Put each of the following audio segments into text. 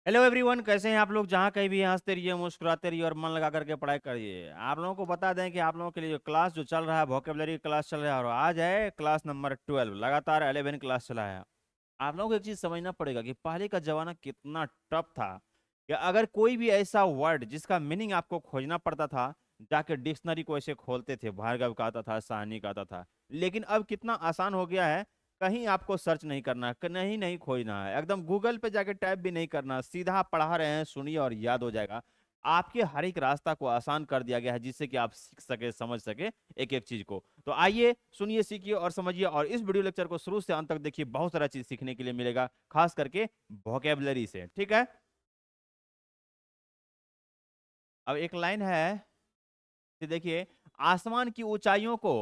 Hello everyone, कैसे हैं आप लोग। जहाँ कहीं भी हंसते रहिए, मुस्कुराते रहिए और मन लगा करके पढ़ाई करिए। आप लोगों को बता दें कि आप लोगों के लिए जो क्लास जो चल रहा है, वोकेबलरी क्लास चल रहा है, और आज है क्लास नंबर 12। लगातार 11 क्लास चला है। आप लोगों को एक चीज़ समझना पड़ेगा कि पहले का जमाना कितना टफ था, कि अगर कोई भी ऐसा वर्ड जिसका मीनिंग आपको खोजना पड़ता था, जाके डिक्शनरी को ऐसे खोलते थे, भार्गव का आता था, साहनी का आता था। लेकिन अब कितना आसान हो गया है। कहीं आपको सर्च नहीं करना है, नहीं नहीं खोजना है, एकदम गूगल पे जाके टाइप भी नहीं करना, सीधा आप पढ़ा रहे हैं, सुनिए और याद हो जाएगा। आपके हर एक रास्ता को आसान कर दिया गया है, जिससे कि आप सीख सके, समझ सके एक एक चीज को। तो आइए, सुनिए, सीखिए और समझिए, और इस वीडियो लेक्चर को शुरू से अंत तक देखिए। बहुत सारा चीज सीखने के लिए मिलेगा, खास करके वोकेबलरी से। ठीक है। अब एक लाइन है कि देखिए, आसमान की ऊंचाइयों को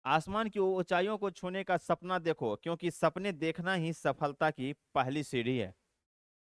आसमान की ऊंचाइयों को छूने का सपना देखो, क्योंकि सपने देखना ही सफलता की पहली सीढ़ी है।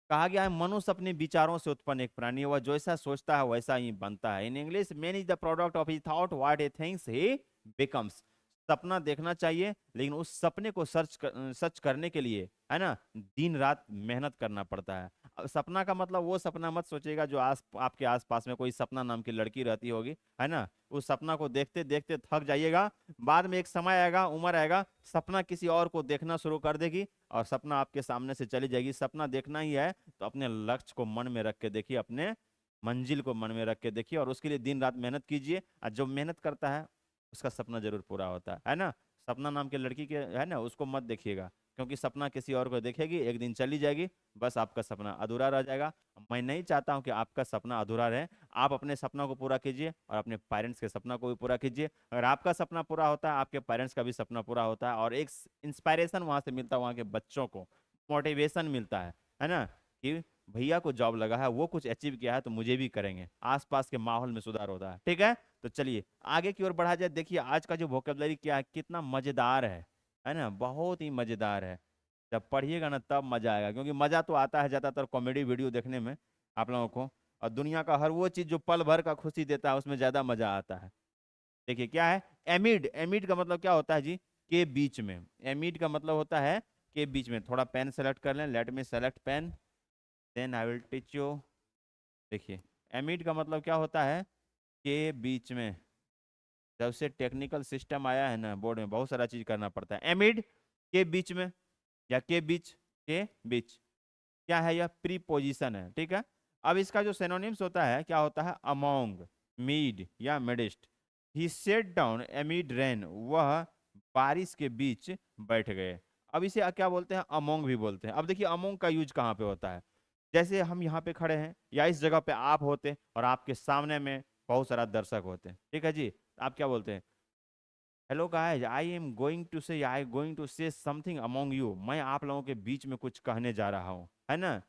कहा गया है, मनुष्य अपने विचारों से उत्पन्न एक प्राणी है, वह जैसा सोचता है वैसा ही बनता है। In English, man is the product of his thought, what he thinks he becomes. सपना देखना चाहिए, लेकिन उस सपने को सच करने के लिए, है ना, दिन रात मेहनत करना पड़ता है। अब सपना का मतलब वो सपना मत सोचिएगा जो आपके आसपास में कोई सपना नाम की लड़की रहती होगी, है ना। उस सपना को देखते देखते थक जाइएगा। बाद में एक समय आएगा, उम्र आएगा, सपना किसी और को देखना शुरू कर देगी और सपना आपके सामने से चली जाएगी। सपना देखना ही है तो अपने लक्ष्य को मन में रख के देखिए, अपने मंजिल को मन में रख के देखिए, और उसके लिए दिन रात मेहनत कीजिए। और जो मेहनत करता है उसका सपना जरूर पूरा होता है ना। सपना नाम की लड़की के, है ना, उसको मत देखिएगा, क्योंकि सपना किसी और को देखेगी, एक दिन चली जाएगी, बस आपका सपना अधूरा रह जाएगा। मैं नहीं चाहता हूं कि आपका सपना अधूरा रहे। आप अपने सपना को पूरा कीजिए और अपने पेरेंट्स के सपना को भी पूरा कीजिए। अगर आपका सपना पूरा होता है, आपके पेरेंट्स का भी सपना पूरा होता है, और एक इंस्पायरेशन वहां से मिलता है, वहां के बच्चों को मोटिवेशन मिलता है ना, कि भैया को जॉब लगा है, वो कुछ अचीव किया है, तो मुझे भी करेंगे। आसपास के माहौल में सुधार होता है। ठीक है। तो चलिए आगे की ओर बढ़ा जाए। देखिए आज का जो वोकेबलरी क्या है, कितना मजेदार है ना, बहुत ही मजेदार है। जब पढ़िएगा ना तब मजा आएगा, क्योंकि मजा तो आता है ज्यादातर कॉमेडी वीडियो देखने में आप लोगों को। और दुनिया का हर वो चीज जो पल भर का खुशी देता है, उसमें ज्यादा मजा आता है। देखिए क्या है, एमिड। एमिड का मतलब क्या होता है जी, के बीच में। एमिड का मतलब होता है के बीच में। थोड़ा पेन सेलेक्ट कर लें, let me select pen, then I will teach you. देखिए, एमिड का मतलब क्या होता है, के बीच में। जब से टेक्निकल सिस्टम आया है ना, बोर्ड में बहुत सारा चीज करना पड़ता है। एमिड, के बीच में, या के बीच, के बीच। क्या है, यह प्रीपोजिशन है। ठीक है। अब इसका जो सिनोनिम्स होता है, क्या होता है, अमोंग, मीड या मिडिस्ट। ही सेट डाउन एमिड रेन, वह बारिश के बीच बैठ गए। अब इसे क्या बोलते हैं, अमोंग भी बोलते हैं। अब देखिए अमोंग का यूज कहाँ पे होता है। जैसे हम यहाँ पे खड़े हैं, या इस जगह पे आप होते और आपके सामने में बहुत सारा दर्शक होते। ठीक है जी। आप क्या बोलते हैं, hello guys, I going to say something among you. मैं आप लोगों के बीच में कुछ कहने जा रहा हूँ, है ना।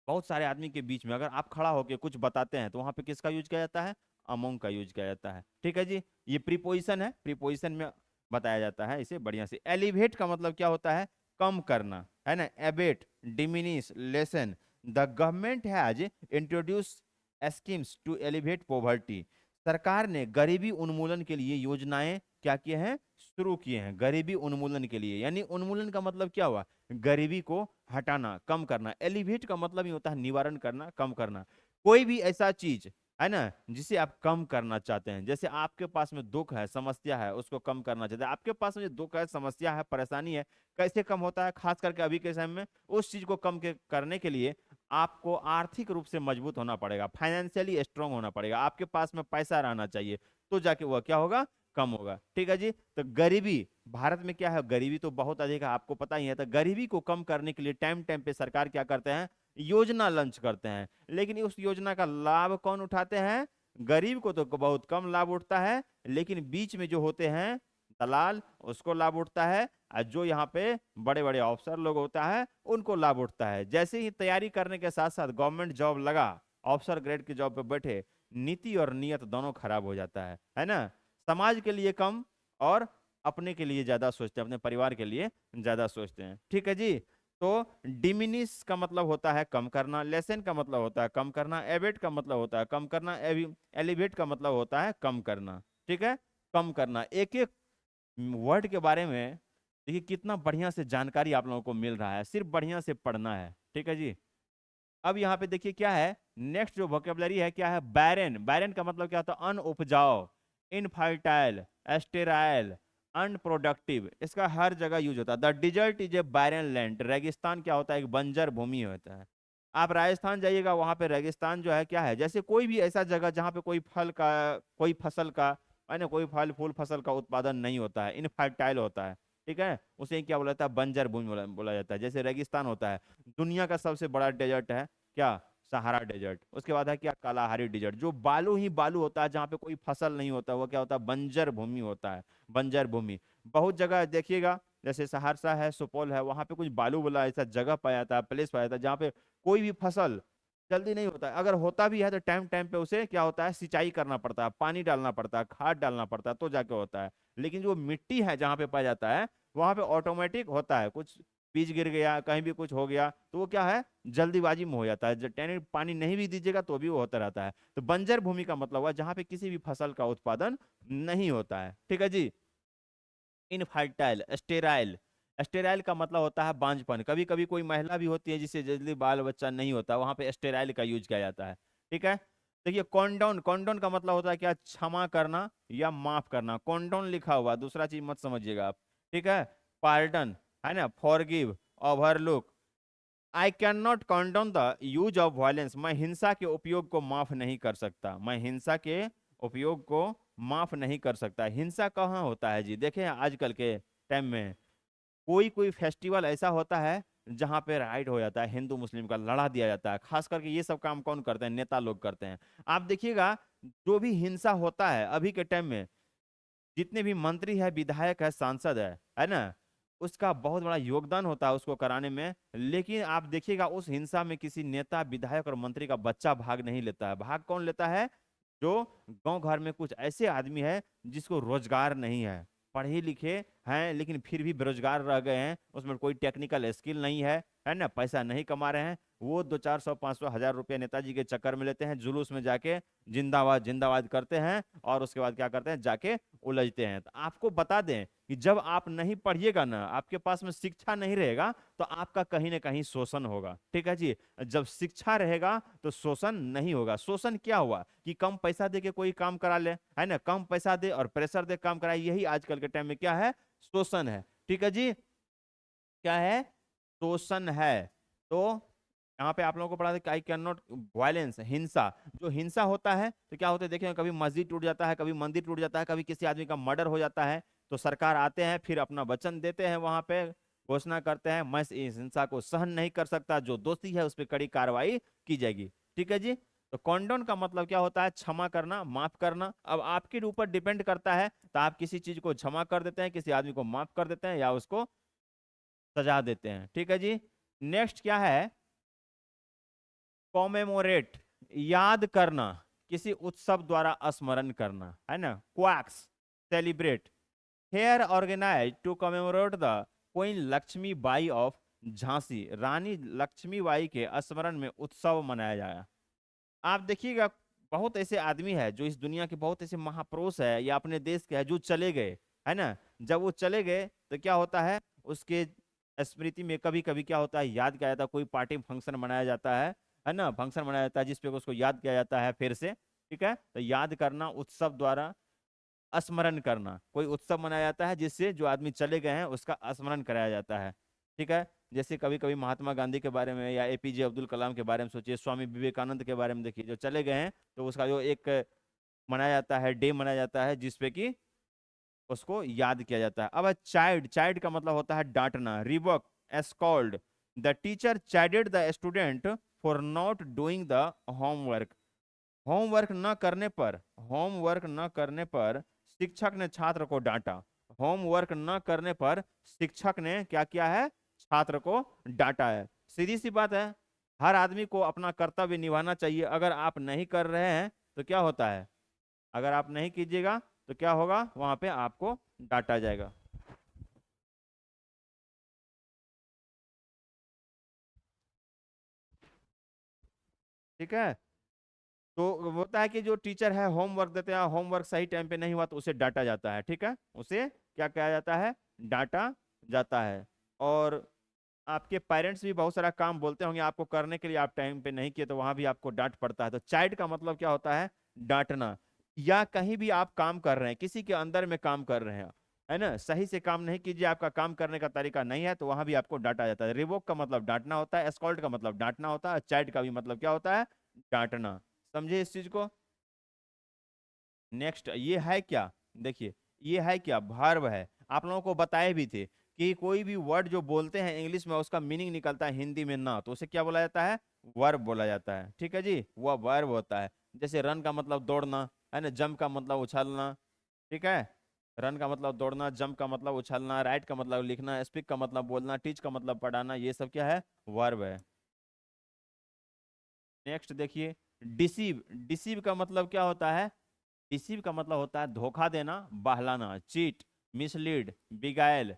बहुत सारे आदमी के बीच में अगर आप खड़ा होकर कुछ बताते हैं, तो वहां पे किसका यूज किया जाता है, अमोंग का यूज किया जाता है। ठीक है जी। ये प्रीपोजिशन है, प्रीपोजिशन में बताया जाता है इसे बढ़िया से। एलिवेट का मतलब क्या होता है, कम करना, है ना। Abate, diminish, lessen. The government has introduce schemes to elevate poverty. सरकार ने गरीबी उन्मूलन के लिए योजनाएं क्या किए हैं, शुरू किए हैं, गरीबी उन्मूलन के लिए। यानी उन्मूलन का मतलब क्या हुआ, गरीबी को हटाना, कम करना। एलिवेट का मतलब ही होता है निवारण करना, कम करना। कोई भी ऐसा चीज, है ना, जिसे आप कम करना चाहते हैं। जैसे आपके पास में दुख है, समस्या है, उसको कम करना चाहते हैं। आपके पास में जो दुख है, समस्या है, परेशानी है, कैसे कम होता है, खास करके अभी के समय में। उस चीज को करने के लिए आपको आर्थिक रूप से मजबूत होना पड़ेगा, फाइनेंशियली स्ट्रांग होना पड़ेगा, आपके पास में पैसा रहना चाहिए, तो जाके वह क्या होगा, कम होगा। ठीक है जी। तो गरीबी, भारत में क्या है, गरीबी तो बहुत अधिक है, आपको पता ही है। तो गरीबी को कम करने के लिए टाइम टाइम पे सरकार क्या करते हैं, योजना लॉन्च करते हैं। लेकिन उस योजना का लाभ कौन उठाते हैं, गरीब को तो बहुत कम लाभ उठता है, लेकिन बीच में जो होते हैं दलाल, उसको लाभ उठता है। और जो यहाँ पे बड़े बड़े ऑफिसर लोग होता है, उनको लाभ उठता है। जैसे ही तैयारी करने के साथ साथ गवर्नमेंट जॉब लगा, ऑफिसर ग्रेड की जॉब पे बैठे, नीति और नियत दोनों खराब हो जाता है ना। समाज के लिए कम, और अपने के लिए ज्यादा सोचते हैं, अपने परिवार के लिए ज्यादा सोचते हैं। ठीक है जी। तो डिमिनिश का मतलब होता है कम करना, लेसन का मतलब होता है कम करना, एवेट का मतलब होता है कम करना, एलिवेट का मतलब होता है कम करना। ठीक है। कम करना, एक एक वर्ड के बारे में देखिए कितना बढ़िया से जानकारी आप लोगों को मिल रहा है, सिर्फ बढ़िया से पढ़ना है। ठीक है जी। अब यहाँ पे देखिए क्या है, नेक्स्ट जो वोकेबलरी है क्या है, बैरन। बैरन का मतलब क्या होता है, अनउपजाऊ, इनफर्टाइल, स्टेराइल, अनप्रोडक्टिव, इसका हर जगह यूज होता है। The dessert is a barren land. रेगिस्तान क्या होता है, एक बंजर भूमि होता है। आप राजस्थान जाइएगा, वहां पे रेगिस्तान जो है क्या है, जैसे कोई भी ऐसा जगह जहाँ पे कोई फल का, कोई फसल का, है ना, कोई फल फूल फसल का उत्पादन नहीं होता है, इनफर्टाइल होता है, ठीक है, उसे क्या बोला जाता है, बंजर भूमि बोला जाता है। जैसे रेगिस्तान होता है, दुनिया का सबसे बड़ा डेजर्ट है क्या, सहारा डेजर्ट। उसके बाद है क्या, कालाहारी डेजर्ट, जो बालू ही बालू होता है, जहाँ पे कोई फसल नहीं होता, वो क्या होता है, बंजर भूमि होता है, बंजर भूमि। बहुत जगह देखिएगा, जैसे सहरसा है, सुपौल है, वहां पे कुछ बालू वाला ऐसा जगह पाया जाता है, प्लेस पाया जाता है, जहाँ पे कोई भी फसल जल्दी नहीं होता है। अगर होता भी है तो टाइम टाइम पे उसे क्या होता है, सिंचाई करना पड़ता है, पानी डालना पड़ता है, खाद डालना पड़ता है, तो जाके होता है। लेकिन जो मिट्टी है जहाँ पे पाया जाता है, वहां पे ऑटोमेटिक होता है, कुछ बीज गिर गया, कहीं भी कुछ हो गया, तो वो क्या है, जल्दीबाजी में हो जाता है, जब टाइम पानी नहीं भी दीजिएगा तो भी वो होता रहता है। तो बंजर भूमि का मतलब हुआ जहाँ पे किसी भी फसल का उत्पादन नहीं होता है, ठीक है जी। Infertile, sterile. स्टेराइल का मतलब होता है बांझपन। कभी कभी कोई महिला भी होती है जिससे जल्दी बाल बच्चा नहीं होता, वहां पे स्टेराइल का यूज किया जाता है, ठीक है। देखिए कॉन्डोन, कॉन्डोन का मतलब होता है क्या, क्षमा करना या माफ करना। कॉन्डोन लिखा हुआ, दूसरा चीज मत समझिएगा आप, ठीक है। पार्डन, है ना, forgive, overlook. I can not condone the use of violence. मैं हिंसा के उपयोग को माफ नहीं कर सकता, मैं हिंसा के उपयोग को माफ नहीं कर सकता। हिंसा कहाँ होता है जी, देखें आजकल के टाइम में कोई कोई फेस्टिवल ऐसा होता है जहां पे राइट हो जाता है, हिंदू मुस्लिम का लड़ा दिया जाता है। खास करके ये सब काम कौन करते हैं, नेता लोग करते हैं। आप देखिएगा, जो भी हिंसा होता है अभी के टाइम में, जितने भी मंत्री है, विधायक है, सांसद है ना, उसका बहुत बड़ा योगदान होता है उसको कराने में। लेकिन आप देखिएगा उस हिंसा में किसी नेता, विधायक और मंत्री का बच्चा भाग नहीं लेता है। भाग कौन लेता है, जो गांव घर में कुछ ऐसे आदमी है जिसको रोजगार नहीं है, पढ़े लिखे हैं लेकिन फिर भी बेरोजगार रह गए हैं, उसमें कोई टेक्निकल स्किल नहीं है ना, पैसा नहीं कमा रहे हैं, वो 200, 400, 500 हजार रुपये नेताजी के चक्कर में लेते हैं, जुलूस में जाके जिंदाबाद जिंदाबाद करते हैं, और उसके बाद क्या करते हैं, जाके उलझते हैं। तो आपको बता दें कि जब आप नहीं पढ़िएगा ना, आपके पास में शिक्षा नहीं रहेगा, तो आपका कहीं ना कहीं शोषण होगा, ठीक है जी। जब शिक्षा रहेगा तो शोषण नहीं होगा। शोषण क्या हुआ कि कम पैसा दे के कोई काम करा ले, है ना, कम पैसा दे और प्रेशर दे काम कराए, यही आजकल के टाइम में क्या है, शोषण है, ठीक है जी। क्या है, शोषण है। तो यहाँ पे आप लोगों को पढ़ा था कि आई कैन नॉट वायलेंस, हिंसा। जो हिंसा होता है तो क्या होता है, देखिए कभी मस्जिद टूट जाता है, कभी मंदिर टूट जाता है, कभी किसी आदमी का मर्डर हो जाता है, तो सरकार आते हैं, फिर अपना वचन देते हैं, वहां पे घोषणा करते हैं, मैं इस हिंसा को सहन नहीं कर सकता, जो दोषी है उस पर कड़ी कार्रवाई की जाएगी, ठीक है जी। तो कॉन्डोन का मतलब क्या होता है, क्षमा करना, माफ करना। अब आपके ऊपर डिपेंड करता है, तो आप किसी चीज को क्षमा कर देते हैं, किसी आदमी को माफ कर देते हैं, या उसको सजा देते हैं, ठीक है जी। नेक्स्ट क्या है, कॉमेमोरेट, याद करना, किसी उत्सव द्वारा स्मरण करना, है ना। क्वैक्स, celebrate. Here organise to commemorate the queen Lakshmi Bai of Jhansi. Rani Lakshmibai के स्मरण में उत्सव मनाया जाए। आप देखिएगा, बहुत ऐसे आदमी है जो इस दुनिया के, बहुत ऐसे महापुरुष है या अपने देश के है जो चले गए, है ना। जब वो चले गए तो क्या होता है, उसके स्मृति में कभी कभी क्या होता है, याद किया जाता है, कोई पार्टी फंक्शन मनाया जाता है ना, फंक्शन मनाया जाता है जिसपे उसको याद किया जाता है फिर से, ठीक है। तो याद करना, उत्सव द्वारा स्मरण करना, कोई उत्सव मनाया जाता है जिससे जो आदमी चले गए हैं उसका स्मरण कराया जाता है, ठीक है। जैसे कभी कभी महात्मा गांधी के बारे में या एपीजे अब्दुल कलाम के बारे में सोचिए, स्वामी विवेकानंद के बारे में देखिए, जो चले गए हैं तो उसका जो एक मनाया जाता है, डे मनाया जाता है जिसपे कि उसको याद किया जाता है। अब चाइल्ड, चाइल्ड का मतलब होता है डांटना, rebuke, scold. The teacher chided the student for not doing the homework. Homework न करने पर, होमवर्क न करने पर शिक्षक ने छात्र को डांटा। होमवर्क न करने पर शिक्षक ने क्या किया है, छात्र को डांटा है। सीधी सी बात है, हर आदमी को अपना कर्तव्य निभाना चाहिए। अगर आप नहीं कर रहे हैं तो क्या होता है, अगर आप नहीं कीजिएगा तो क्या होगा, वहां पे आपको डांटा जाएगा। ठीक है। तो होता है कि जो टीचर है होमवर्क देते हैं, होमवर्क सही टाइम पे नहीं हुआ तो उसे डांटा जाता है, ठीक है, उसे क्या किया जाता है, डांटा जाता है। और आपके पेरेंट्स भी बहुत सारा काम बोलते होंगे आपको करने के लिए, आप टाइम पे नहीं किए तो वहां भी आपको डांट पड़ता है। तो चाइल्ड का मतलब क्या होता है? डांटना। या कहीं भी आप काम कर रहे हैं, किसी के अंदर में काम कर रहे हैं, है ना, सही से काम नहीं कीजिए, आपका काम करने का तरीका नहीं है, तो वहां भी आपको डांटा जाता है। रिवोक का मतलब डांटना होता है, एस्कॉल्ट का मतलब डांटना होता है, चाइल्ड का भी मतलब क्या होता है? डांटना। समझे इस चीज को? नेक्स्ट ये है क्या? देखिए, ये है क्या? वर्ब है। आप लोगों को बताए भी थे कि कोई भी वर्ड जो बोलते हैं इंग्लिश में उसका मीनिंग निकलता है हिंदी में ना, तो उसे क्या बोला जाता है? वर्ब बोला जाता है। ठीक है जी, वह वर्ब होता है। जैसे रन का मतलब दौड़ना, है ना, जंप का मतलब उछलना। ठीक है, रन का मतलब दौड़ना, जंप का मतलब उछलना, राइट का मतलब लिखना, स्पीक का मतलब बोलना, टीच का मतलब पढ़ाना, ये सब क्या है? वर्ब है। नेक्स्ट देखिए, डिसीव। डिसीव का मतलब क्या होता है? डिसीव का मतलब होता है धोखा देना, बहलाना, चीट, मिसलीड, बिगाइल।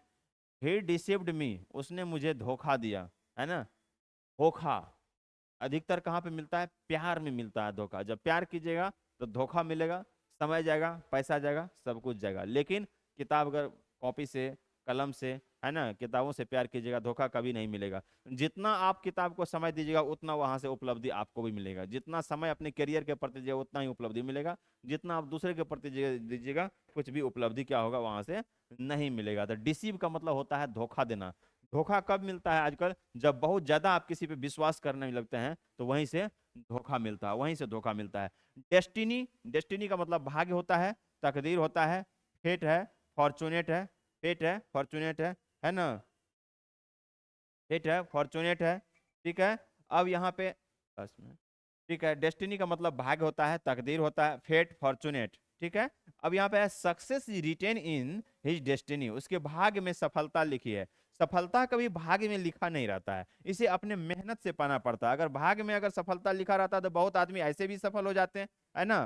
ही डिसीव्ड मी, उसने मुझे धोखा दिया, है ना। धोखा अधिकतर कहाँ पे मिलता है? प्यार में मिलता है धोखा। जब प्यार कीजिएगा तो धोखा मिलेगा, समय जाएगा, पैसा जाएगा, सब कुछ जाएगा। लेकिन किताब अगर कॉपी से, कलम से, है ना, किताबों से प्यार कीजिएगा, धोखा कभी नहीं मिलेगा। जितना आप किताब को समय दीजिएगा उतना वहां से उपलब्धि आपको भी मिलेगा। जितना समय अपने करियर के प्रति दीजिएगा उतना ही उपलब्धि मिलेगा। जितना आप दूसरे के प्रति दीजिएगा कुछ भी उपलब्धि क्या होगा वहां से नहीं मिलेगा। तो डिसीव का मतलब होता है धोखा देना। धोखा कब मिलता है आजकल? जब बहुत ज्यादा आप किसी पे विश्वास करने लगते हैं तो वहीं से धोखा मिलता है, वहीं से धोखा मिलता है। डेस्टिनी। डेस्टिनी का मतलब भाग्य होता है, तकदीर होता है, फेट है, फॉर्चुनेट है, फेट है, फॉर्चुनेट है ना, फेट है, फॉर्चुनेट है। ठीक है, अब यहाँ पे बस में, ठीक है, डेस्टिनी का मतलब भाग्य होता है, तकदीर होता है, फेट, फॉर्चुनेट। ठीक है, अब यहाँ पे है success written in his destiny, उसके भाग्य में सफलता लिखी है। सफलता कभी भाग्य में लिखा नहीं रहता है, इसे अपने मेहनत से पाना पड़ता है। अगर भाग्य में अगर सफलता लिखा रहता है तो बहुत आदमी ऐसे भी सफल हो जाते हैं, है ना,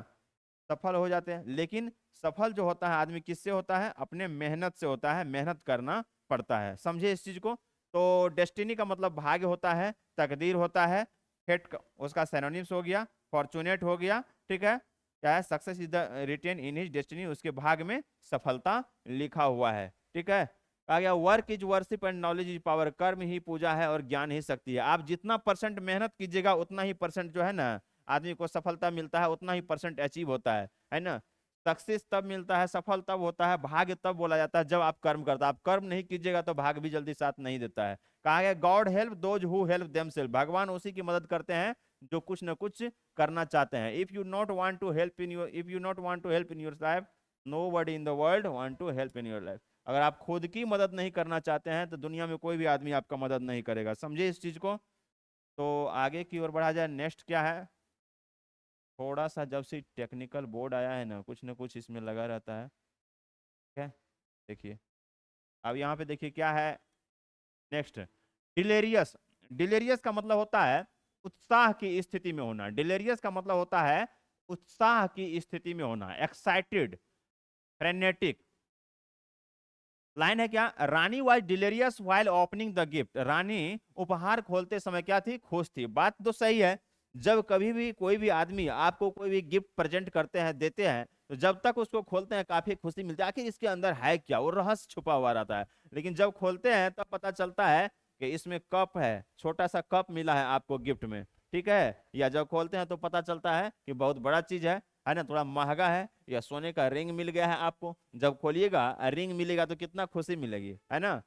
सफल हो जाते हैं। लेकिन सफल जो होता है आदमी किससे होता है? अपने मेहनत से होता है, मेहनत करना पड़ता है। समझे इस चीज को? तो डेस्टिनी का मतलब भाग्य होता है, तकदीर होता है, फेट उसका सिनोनिम्स हो गया, फॉर्चुनेट हो गया। ठीक है, क्या है? Success is the written in his destiny, उसके भाग्य में सफलता लिखा हुआ है। ठीक है, कहा गया work is worship and knowledge is power, कर्म ही पूजा है और ज्ञान ही शक्ति है। आप जितना परसेंट मेहनत कीजिएगा उतना ही परसेंट जो है ना आदमी को सफलता मिलता है, उतना ही परसेंट अचीव होता है ना। सक्सेस तब मिलता है, सफल तब होता है, भाग्य तब बोला जाता है जब आप कर्म करते हैं। आप कर्म नहीं कीजिएगा तो भाग्य भी जल्दी साथ नहीं देता है। कहा गया God help those who help themselves, भगवान उसी की मदद करते हैं जो कुछ न कुछ करना चाहते हैं। If you not want to help in your, if you not want to help in your life, nobody in the world want to help in your life. अगर आप खुद की मदद नहीं करना चाहते हैं तो दुनिया में कोई भी आदमी आपका मदद नहीं करेगा। समझे इस चीज को? तो आगे की ओर बढ़ा जाए। नेक्स्ट क्या है? थोड़ा सा जब से टेक्निकल बोर्ड आया है ना कुछ इसमें लगा रहता है। ठीक है, देखिए, अब यहाँ पे देखिए क्या है। नेक्स्ट, डिलेरियस। डिलेरियस का मतलब होता है उत्साह की स्थिति में होना। डिलेरियस का मतलब होता है उत्साह की स्थिति में होना, एक्साइटेड, फ्रेनेटिक। लाइन है क्या? Rani was delirious while opening the gift, Rani उपहार खोलते समय क्या थी? खुश थी। बात तो सही है। जब कभी भी कोई भी आदमी आपको कोई भी गिफ्ट प्रेजेंट करते हैं, देते हैं, तो जब तक उसको खोलते हैं काफी खुशी मिलती है, आखिर इसके अंदर है क्या, वो रहस्य छुपा हुआ रहता है। लेकिन जब खोलते हैं तब पता चलता है कि इसमें कप है, छोटा सा कप मिला है आपको गिफ्ट में। ठीक है, या जब खोलते हैं तो पता चलता है कि बहुत बड़ा चीज है ना, थोड़ा महंगा है, या सोने का रिंग मिल गया है आपको। जब खोलिएगा रिंग मिलेगा तो कितना खुशी मिलेगी, है ना।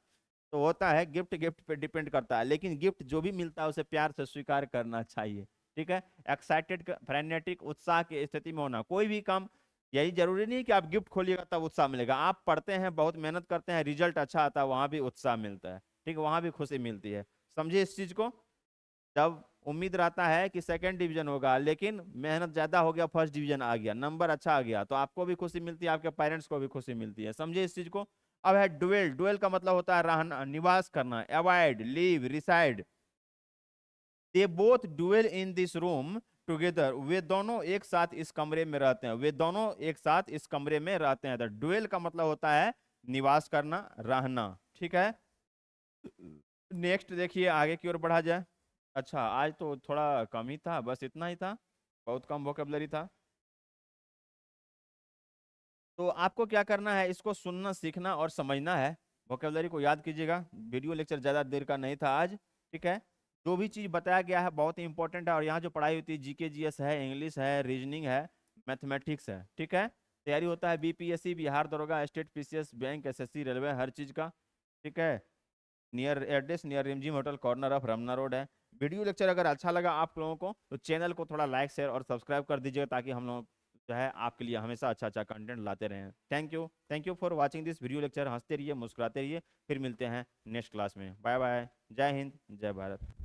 तो होता है गिफ्ट, गिफ्ट पे डिपेंड करता है, लेकिन गिफ्ट जो भी मिलता है उसे प्यार से स्वीकार करना चाहिए। ठीक है, एक्साइटेड, फ्रेनेटिक, उत्साह की स्थिति में होना। कोई भी काम, यही जरूरी नहीं कि आप गिफ्ट खोलिएगा तब उत्साह मिलेगा। आप पढ़ते हैं, बहुत मेहनत करते हैं, रिजल्ट अच्छा आता है, वहां भी उत्साह मिलता है। ठीक है, वहां भी खुशी मिलती है। समझिए इस चीज को? जब उम्मीद रहता है कि सेकंड डिवीजन होगा लेकिन मेहनत ज्यादा हो गया, फर्स्ट डिवीजन आ गया, नंबर अच्छा आ गया, तो आपको भी खुशी मिलती है, आपके पेरेंट्स को भी खुशी मिलती है। समझे इस चीज को? अब है डुएल। डुएल का मतलब होता है रहना, निवास करना, avoid, live, reside. They both dwell in this room together, वे दोनों एक साथ इस कमरे में रहते हैं, वे दोनों एक साथ इस कमरे में रहते हैं। तो डुएल का मतलब होता है निवास करना, रहना। ठीक है, नेक्स्ट देखिए, आगे की ओर बढ़ा जाए। अच्छा, आज तो थोड़ा कम ही था, बस इतना ही था, बहुत कम वोकेबलरी था। तो आपको क्या करना है, इसको सुनना, सीखना और समझना है। वोकेबलरी को याद कीजिएगा। वीडियो लेक्चर ज़्यादा देर का नहीं था आज, ठीक है। जो भी चीज़ बताया गया है बहुत ही इंपॉर्टेंट है, और यहाँ जो पढ़ाई होती है जीके जीएस है, इंग्लिश है, रीजनिंग है, मैथमेटिक्स है, ठीक है। तैयारी होता है बीपीएससी, बिहार दरोगा, state PCS, bank, SSC, railway, हर चीज़ का, ठीक है। Near address near Rimjhim hotel, corner of Ramna road है। वीडियो लेक्चर अगर अच्छा लगा आप लोगों को तो चैनल को थोड़ा लाइक शेयर और सब्सक्राइब कर दीजिएगा, ताकि हम लोग जो है आपके लिए हमेशा अच्छा अच्छा कंटेंट लाते रहें। Thank you for watching this video lecture. हंसते रहिए, मुस्कुराते रहिए। फिर मिलते हैं नेक्स्ट क्लास में। Bye bye. जय हिंद, जय भारत।